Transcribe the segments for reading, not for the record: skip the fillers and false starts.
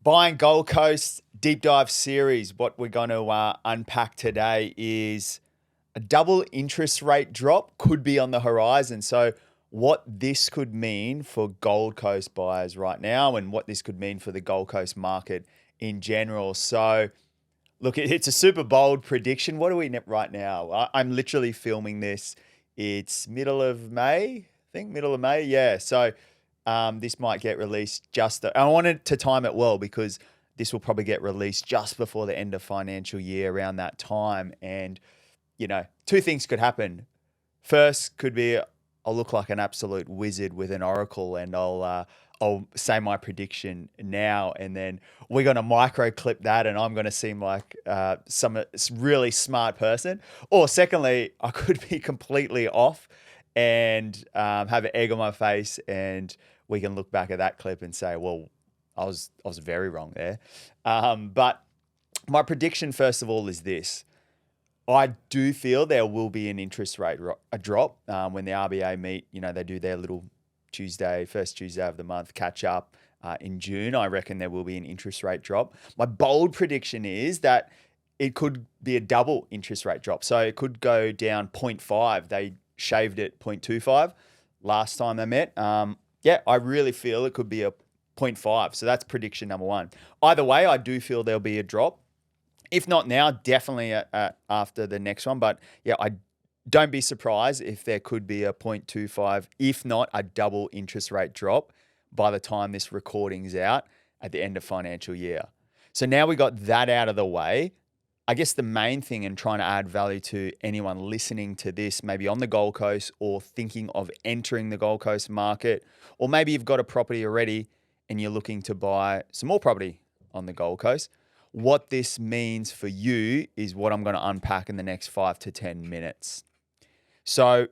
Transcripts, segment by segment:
Buying Gold Coast deep dive series. What we're going to unpack today is a double interest rate drop could be on the horizon. So, what this could mean for Gold Coast buyers right now, and what this could mean for the Gold Coast market in general. So, look, it's a super bold prediction. What are we right now? I'm literally filming this. It's middle of May, I think, middle of May. Yeah. So this might get released I wanted to time it well because this will probably get released just before the end of financial year around that time. And, two things could happen. First could be I'll look like an absolute wizard with an oracle, and I'll say my prediction now, and then we're gonna micro clip that, and I'm gonna seem like some really smart person. Or secondly, I could be completely off and have an egg on my face, and we can look back at that clip and say, well, I was very wrong there. But my prediction, first of all, is this. I do feel there will be an interest rate a drop when the RBA meet. They do their little first Tuesday of the month catch up in June. I reckon there will be an interest rate drop. My bold prediction is that it could be a double interest rate drop. So it could go down 0.5. They shaved it 0.25 last time they met. I really feel it could be a 0.5. So that's prediction number one. Either way, I do feel there'll be a drop. If not now, definitely after the next one. But yeah, I don't be surprised if there could be a 0.25, if not a double interest rate drop by the time this recording's out at the end of financial year. So now we got that out of the way. I guess the main thing in trying to add value to anyone listening to this, maybe on the Gold Coast or thinking of entering the Gold Coast market, or maybe you've got a property already and you're looking to buy some more property on the Gold Coast. What this means for you is what I'm going to unpack in the next 5 to 10 minutes. So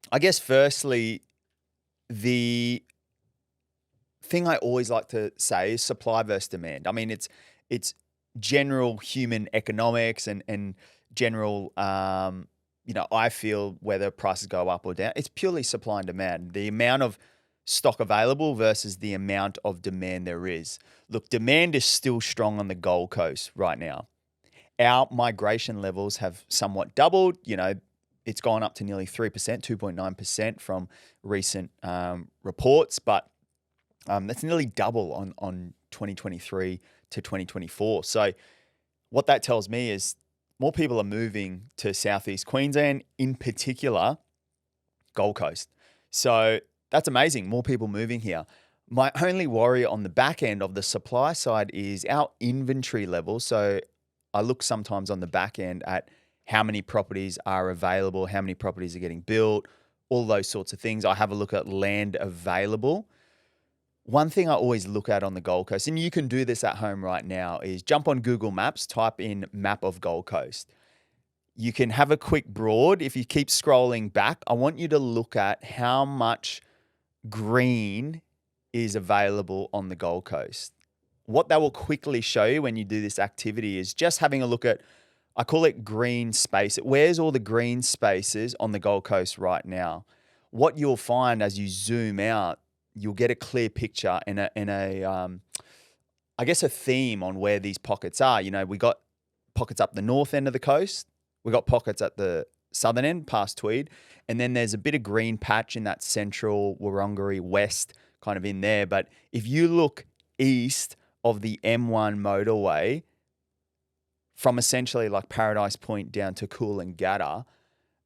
I guess firstly, the thing I always like to say is supply versus demand. I mean, it's general human economics and general, I feel whether prices go up or down, it's purely supply and demand. The amount of stock available versus the amount of demand there is. Look, demand is still strong on the Gold Coast right now. Our migration levels have somewhat doubled. It's gone up to nearly 3%, 2.9% from recent reports, but that's nearly double on 2023 to 2024. So what that tells me is more people are moving to Southeast Queensland, in particular, Gold Coast. So that's amazing. More people moving here. My only worry on the back end of the supply side is our inventory level. So I look sometimes on the back end at how many properties are available, how many properties are getting built, all those sorts of things. I have a look at land available. One thing I always look at on the Gold Coast, and you can do this at home right now, is jump on Google Maps, type in map of Gold Coast. You can have a quick broad. If you keep scrolling back, I want you to look at how much green is available on the Gold Coast. What that will quickly show you when you do this activity is just having a look at, I call it green space. Where's all the green spaces on the Gold Coast right now? What you'll find as you zoom out, you'll get a clear picture and I guess a theme on where these pockets are. We got pockets up the north end of the coast. We got pockets at the southern end past Tweed. And then there's a bit of green patch in that central Wurundjeri west kind of in there. But if you look east of the M1 motorway from essentially like Paradise Point down to Coolangatta,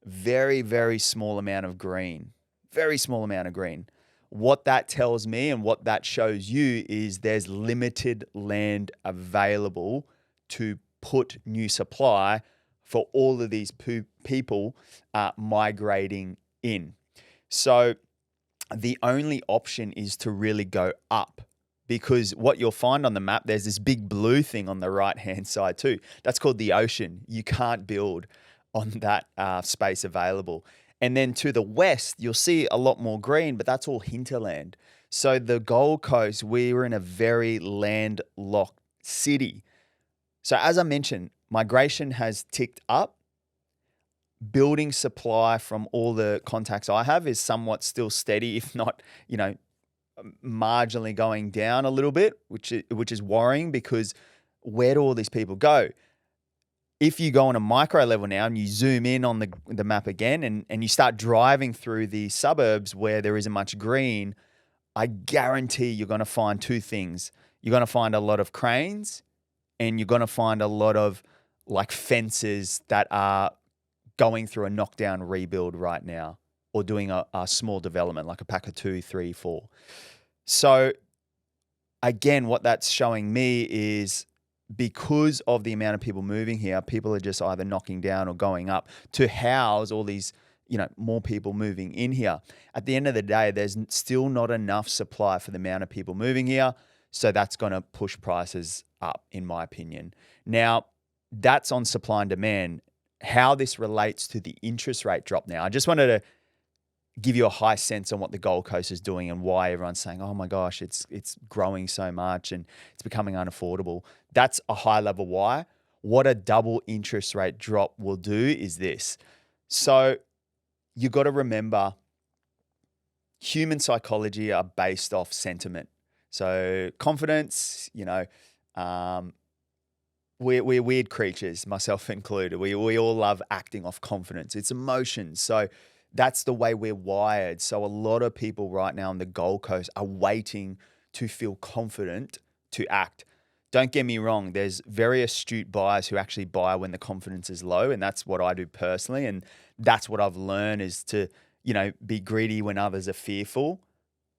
very, very small amount of green. Very small amount of green. What that tells me and what that shows you is there's limited land available to put new supply for all of these people migrating in. So the only option is to really go up, because what you'll find on the map, there's this big blue thing on the right-hand side too. That's called the ocean. You can't build on that space available. And then to the west, you'll see a lot more green, but that's all hinterland. So the Gold Coast, we're in a very landlocked city. So as I mentioned, migration has ticked up. Building supply from all the contacts I have is somewhat still steady, if not, marginally going down a little bit, which is worrying, because where do all these people go? If you go on a micro level now and you zoom in on the map again, and you start driving through the suburbs where there isn't much green, I guarantee you're going to find two things. You're going to find a lot of cranes, and you're going to find a lot of like fences that are going through a knockdown rebuild right now, or doing a small development like a pack of 2, 3, 4. So again, what that's showing me is, because of the amount of people moving here, people are just either knocking down or going up to house all these, more people moving in here. At the end of the day, there's still not enough supply for the amount of people moving here. So that's going to push prices up, in my opinion. Now, that's on supply and demand. How this relates to the interest rate drop now, I just wanted to give you a high sense on what the Gold Coast is doing and why everyone's saying, oh my gosh, it's growing so much and it's becoming unaffordable. That's a high level why. What a double interest rate drop will do is this. So you got to remember, human psychology are based off sentiment. So confidence, we're weird creatures, myself included. We all love acting off confidence. It's emotions. So that's the way we're wired. So a lot of people right now on the Gold Coast are waiting to feel confident to act. Don't get me wrong. There's very astute buyers who actually buy when the confidence is low. And that's what I do personally. And that's what I've learned, is to, be greedy when others are fearful,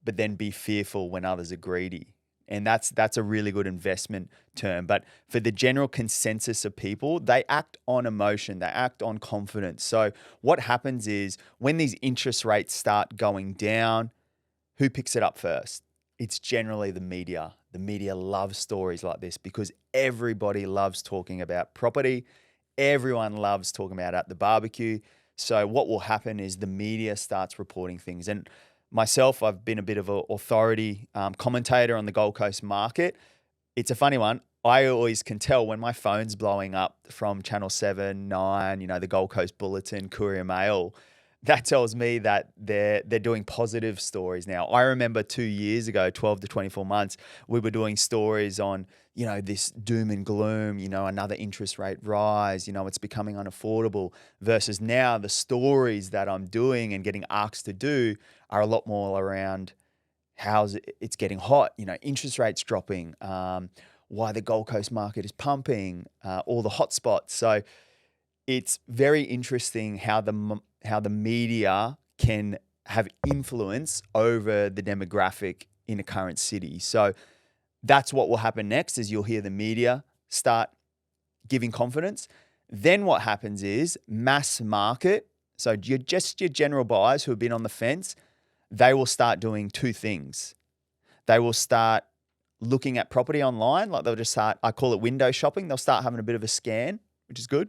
but then be fearful when others are greedy. And that's a really good investment term. But for the general consensus of people, they act on emotion, they act on confidence. So what happens is, when these interest rates start going down, who picks it up first? It's generally the media. The media loves stories like this because everybody loves talking about property. Everyone loves talking about at the barbecue. So what will happen is the media starts reporting things. And myself, I've been a bit of an authority commentator on the Gold Coast market. It's a funny one. I always can tell when my phone's blowing up from Channel 7, 9, the Gold Coast Bulletin, Courier Mail. That tells me that they're doing positive stories now. I remember 2 years ago, 12 to 24 months, we were doing stories on, this doom and gloom, another interest rate rise, it's becoming unaffordable, versus now the stories that I'm doing and getting asked to do are a lot more around how it's getting hot, interest rates dropping, why the Gold Coast market is pumping, all the hot spots. So it's very interesting how the media can have influence over the demographic in a current city. So that's what will happen next, is you'll hear the media start giving confidence. Then what happens is mass market. So your general buyers who have been on the fence, they will start doing two things. They will start looking at property online. Like they'll just start, I call it window shopping. They'll start having a bit of a scan, which is good.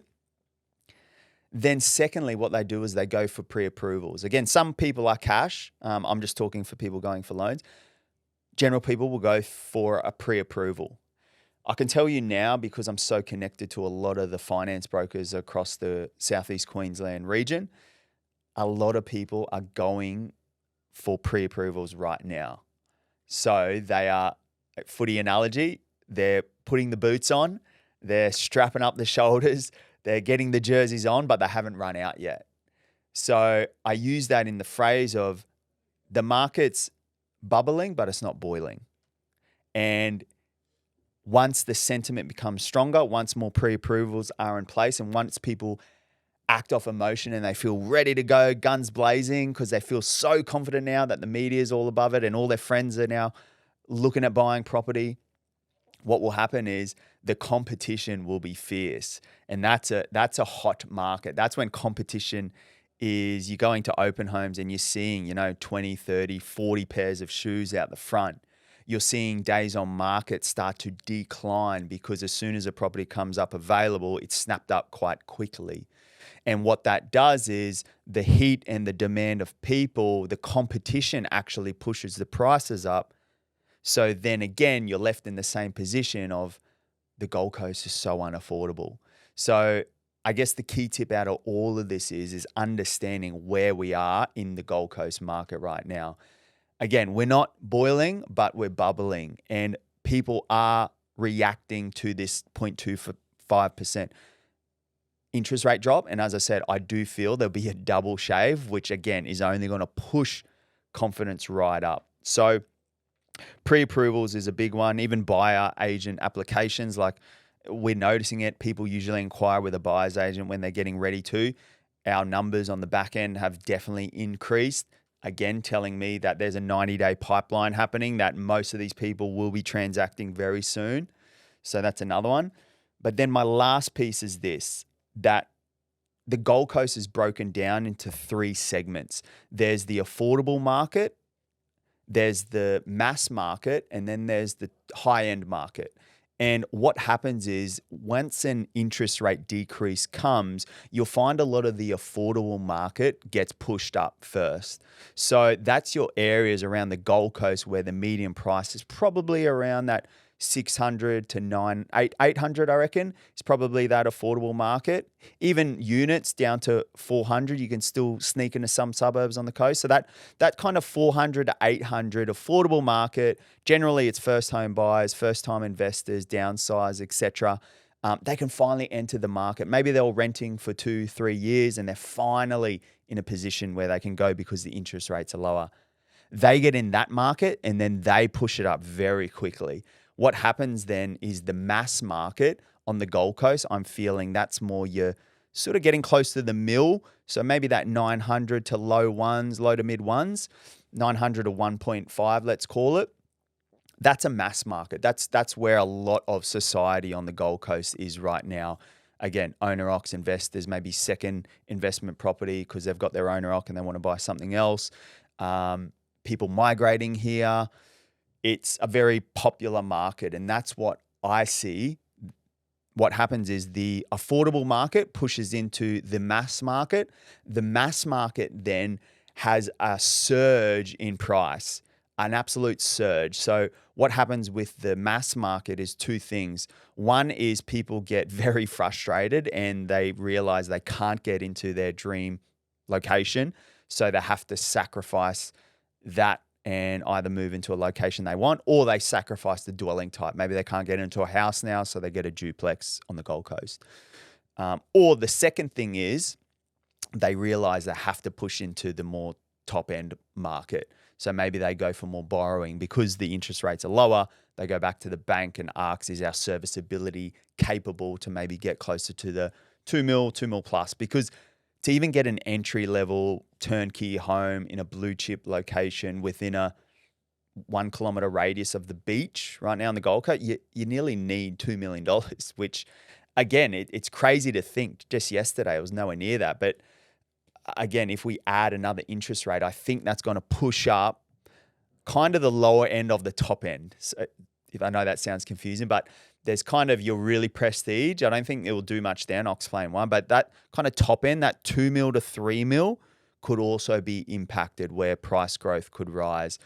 Then secondly, what they do is they go for pre-approvals. Again, some people are cash. I'm just talking for people going for loans. General people will go for a pre-approval. I can tell you now, because I'm so connected to a lot of the finance brokers across the Southeast Queensland region, a lot of people are going for pre-approvals right now. So they are, footy analogy, they're putting the boots on, they're strapping up the shoulders, they're getting the jerseys on, but they haven't run out yet. So I use that in the phrase of the market's bubbling, but it's not boiling. And once the sentiment becomes stronger, once more pre-approvals are in place, and once people act off emotion and they feel ready to go, guns blazing, because they feel so confident now that the media is all above it and all their friends are now looking at buying property, what will happen is the competition will be fierce. And that's a hot market. That's when competition is, you're going to open homes and you're seeing, 20, 30, 40 pairs of shoes out the front. You're seeing days on market start to decline because as soon as a property comes up available, it's snapped up quite quickly. And what that does is the heat and the demand of people, the competition actually pushes the prices up. So then again, you're left in the same position of the Gold Coast is so unaffordable. So I guess the key tip out of all of this is understanding where we are in the Gold Coast market right now. again, we're not boiling, but we're bubbling, and people are reacting to this 0.25% interest rate drop. And as I said, I do feel there'll be a double shave, which again is only going to push confidence right up. So pre-approvals is a big one. Even buyer agent applications, like we're noticing it. People usually inquire with a buyer's agent when they're getting ready to. Our numbers on the back end have definitely increased. Again, telling me that there's a 90-day pipeline happening, that most of these people will be transacting very soon. So that's another one. But then my last piece is this, that the Gold Coast is broken down into 3 segments. There's the affordable market, there's the mass market, and then there's the high-end market. And what happens is once an interest rate decrease comes, you'll find a lot of the affordable market gets pushed up first. So that's your areas around the Gold Coast where the median price is probably around that 600 to 800, I reckon, is probably that affordable market. Even units down to 400, you can still sneak into some suburbs on the coast. So that kind of 400 to 800 affordable market, generally it's first home buyers, first time investors, downsize, etc. They can finally enter the market. Maybe they were renting for 2-3 years and they're finally in a position where they can go because the interest rates are lower. They get in that market and then they push it up very quickly. What happens then is the mass market on the Gold Coast, I'm feeling that's more you're sort of getting close to the mill. So maybe that 900 to low to mid ones, 900 to 1.5, let's call it. That's a mass market. That's where a lot of society on the Gold Coast is right now. Again, owner-occ investors, maybe second investment property because they've got their owner-occ and they want to buy something else. People migrating here. It's a very popular market, and that's what I see. What happens is the affordable market pushes into the mass market. The mass market then has a surge in price, an absolute surge. So what happens with the mass market is 2 things. One is people get very frustrated and they realize they can't get into their dream location, so they have to sacrifice that and either move into a location they want, or they sacrifice the dwelling type. Maybe they can't get into a house now, so they get a duplex on the Gold Coast. Or the second thing is they realize they have to push into the more top end market. So maybe they go for more borrowing because the interest rates are lower. They go back to the bank and asks, is our serviceability capable to maybe get closer to the 2 mil plus? Because to even get an entry level turnkey home in a blue chip location within a 1 kilometer radius of the beach right now on the Gold Coast, you nearly need $2 million, which again, it's crazy to think. Just yesterday, it was nowhere near that. But again, if we add another interest rate, I think that's going to push up kind of the lower end of the top end. So if I know that sounds confusing, but there's kind of your really prestige. I don't think it will do much there, and I'll explain why. But that kind of top end, that 2 mil to 3 mil, could also be impacted where price growth could rise.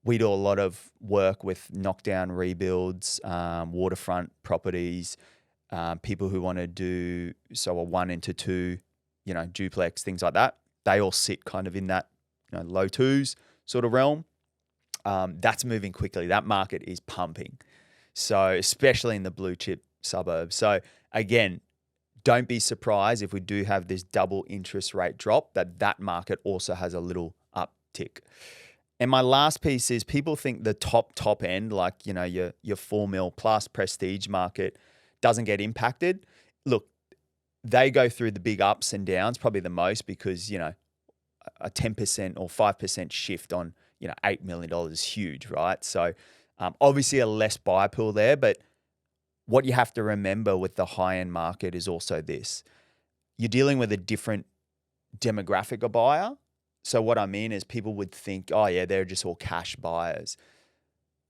We do a lot of work with knockdown rebuilds, waterfront properties, people who want to do a 1 into 2, duplex, things like that. They all sit kind of in that low 2s sort of realm. That's moving quickly. That market is pumping. So especially in the blue chip suburbs. So again, don't be surprised if we do have this double interest rate drop, that market also has a little uptick. And my last piece is people think the top end, like, your 4 mil plus prestige market doesn't get impacted. Look, they go through the big ups and downs, probably the most, because, a 10% or 5% shift on, $8 million is huge, right? So obviously a less buy pool there, but what you have to remember with the high-end market is also this. You're dealing with a different demographic of buyer. So what I mean is people would think, oh yeah, they're just all cash buyers.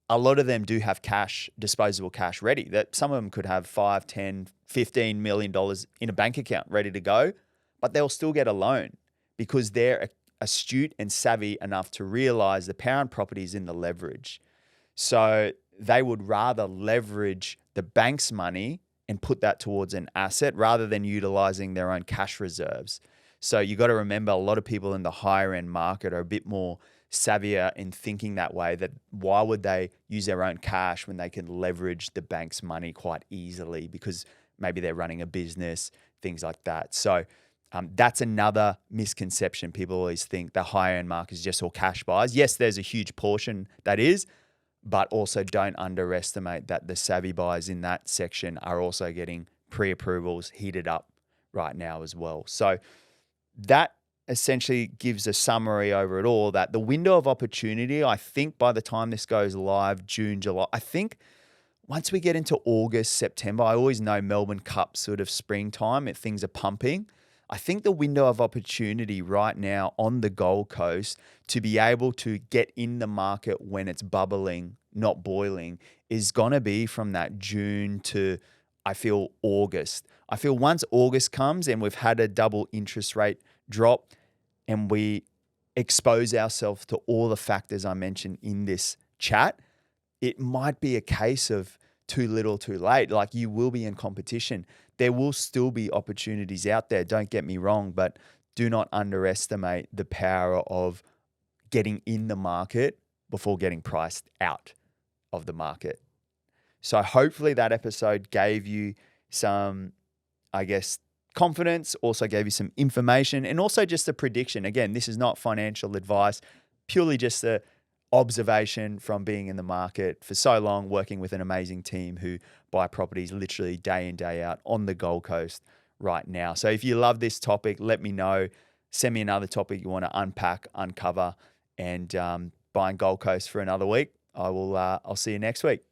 A lot of them do have cash, disposable cash ready. That some of them could have $5, $10, $15 million in a bank account ready to go, but they'll still get a loan because they're astute and savvy enough to realize the parent property is in the leverage. So they would rather leverage the bank's money and put that towards an asset rather than utilizing their own cash reserves. So you got to remember, a lot of people in the higher end market are a bit more savvier in thinking that way, that why would they use their own cash when they can leverage the bank's money quite easily because maybe they're running a business, things like that. So that's another misconception. People always think the higher end market is just all cash buys. Yes, there's a huge portion that is, but also don't underestimate that the savvy buyers in that section are also getting pre-approvals heated up right now as well. So that essentially gives a summary over it all, that the window of opportunity, I think by the time this goes live, June, July, I think once we get into August, September, I always know Melbourne Cup sort of springtime, if things are pumping. I think the window of opportunity right now on the Gold Coast to be able to get in the market when it's bubbling, not boiling, is going to be from that June to, I feel, August. I feel once August comes and we've had a double interest rate drop and we expose ourselves to all the factors I mentioned in this chat, it might be a case of too little, too late. Like, you will be in competition. There will still be opportunities out there. Don't get me wrong, but do not underestimate the power of getting in the market before getting priced out of the market. So hopefully that episode gave you some, I guess, confidence, also gave you some information, and also just a prediction. Again, this is not financial advice, purely just a observation from being in the market for so long, working with an amazing team who buy properties literally day in, day out on the Gold Coast right now. So if you love this topic, let me know. Send me another topic you want to unpack, uncover, and buying Gold Coast for another week. I'll see you next week.